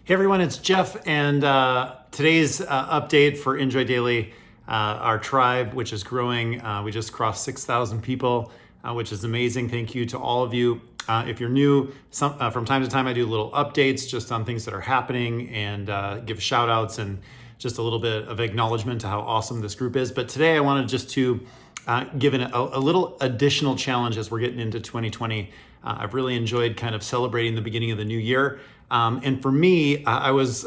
Hey everyone, it's Jeff, and today's update for Enjoy Daily, our tribe, which is growing. We just crossed 6,000 people, which is amazing. Thank you to all of you. If you're new, from time to time I do little updates just on things that are happening and give shout outs and just a little bit of acknowledgement to how awesome this group is. But today I wanted just to give a little additional challenge as we're getting into 2020. I've really enjoyed kind of celebrating the beginning of the new year. And for me, I was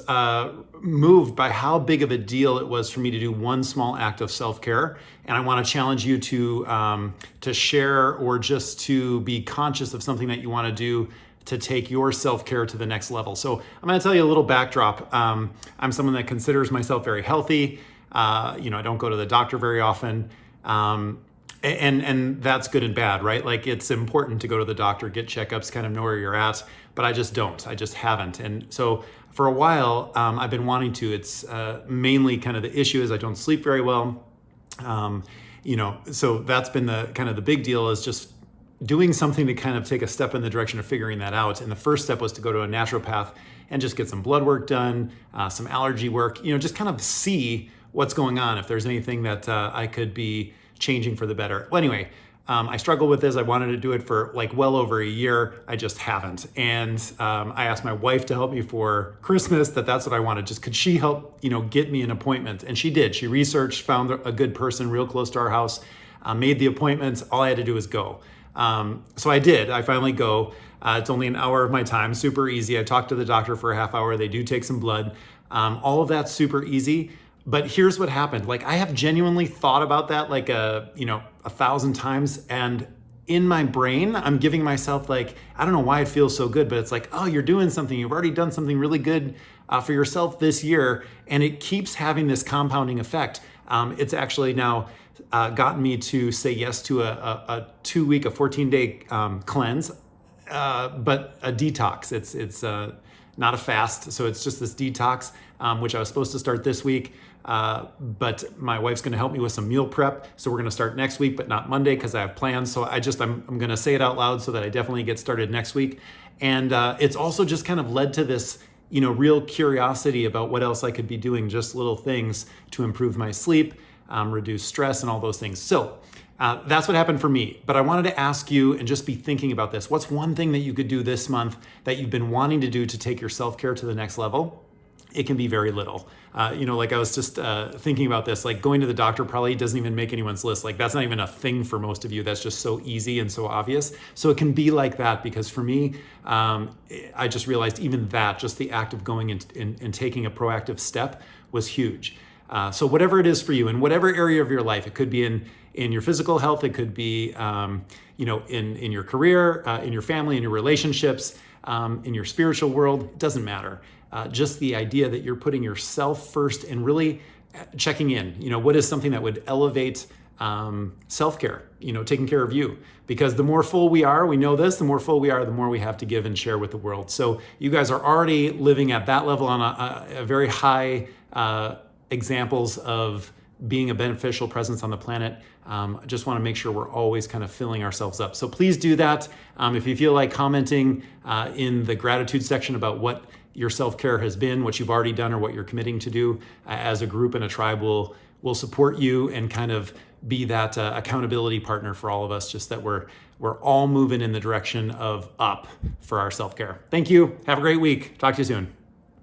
moved by how big of a deal it was for me to do one small act of self-care. And I want to challenge you to share or just to be conscious of something that you want to do to take your self-care to the next level. So I'm going to tell you a little backdrop. I'm someone that considers myself very healthy. I don't go to the doctor very often. And that's good and bad, right? Like, it's important to go to the doctor, get checkups, kind of know where you're at, but I just don't. I just haven't. And so for a while, I've been wanting to. It's mainly kind of the issue is I don't sleep very well. So that's been the big deal, is just doing something to kind of take a step in the direction of figuring that out. And the first step was to go to a naturopath and just get some blood work done, some allergy work, just kind of see what's going on, if there's anything that I could be changing for the better. Well, anyway, I struggle with this. I wanted to do it for well over a year. I just haven't. And I asked my wife to help me for Christmas, that's what I wanted. Just could she help, get me an appointment? And she did. She researched, found a good person real close to our house, made the appointment. All I had to do was go. So I did. I finally go. It's only an hour of my time, super easy. I talked to the doctor for a half hour. They do take some blood. All of that's super easy. But here's what happened. I have genuinely thought about that 1,000 times. And in my brain, I'm giving myself I don't know why it feels so good, but it's oh, you're doing something. You've already done something really good for yourself this year. And it keeps having this compounding effect. It's actually now gotten me to say yes to a 2-week, a 14-day cleanse, but a detox. It's not a fast. So it's just this detox, which I was supposed to start this week. But my wife's going to help me with some meal prep. So we're going to start next week, but not Monday because I have plans. So I'm going to say it out loud so that I definitely get started next week. And it's also just kind of led to this, real curiosity about what else I could be doing, just little things to improve my sleep, reduce stress and all those things. So that's what happened for me. But I wanted to ask you and just be thinking about this. What's one thing that you could do this month that you've been wanting to do to take your self-care to the next level? It can be very little. I was just thinking about this, going to the doctor probably doesn't even make anyone's list. That's not even a thing for most of you. That's just so easy and so obvious. So it can be like that, because for me, I just realized even that, just the act of going and taking a proactive step was huge. So whatever it is for you, in whatever area of your life, it could be in your physical health, it could be in your career, in your family, in your relationships, in your spiritual world, it doesn't matter. Just the idea that you're putting yourself first and really checking in, what is something that would elevate self-care, taking care of you. Because the more full we are, we know this, the more full we are, the more we have to give and share with the world. So you guys are already living at that level on a very high examples of being a beneficial presence on the planet. Just want to make sure we're always kind of filling ourselves up. So please do that. If you feel like commenting in the gratitude section about what your self-care has been, what you've already done, or what you're committing to do, as a group and a tribe, will support you and kind of be that accountability partner for all of us, just that we're all moving in the direction of up for our self-care. Thank you. Have a great week. Talk to you soon.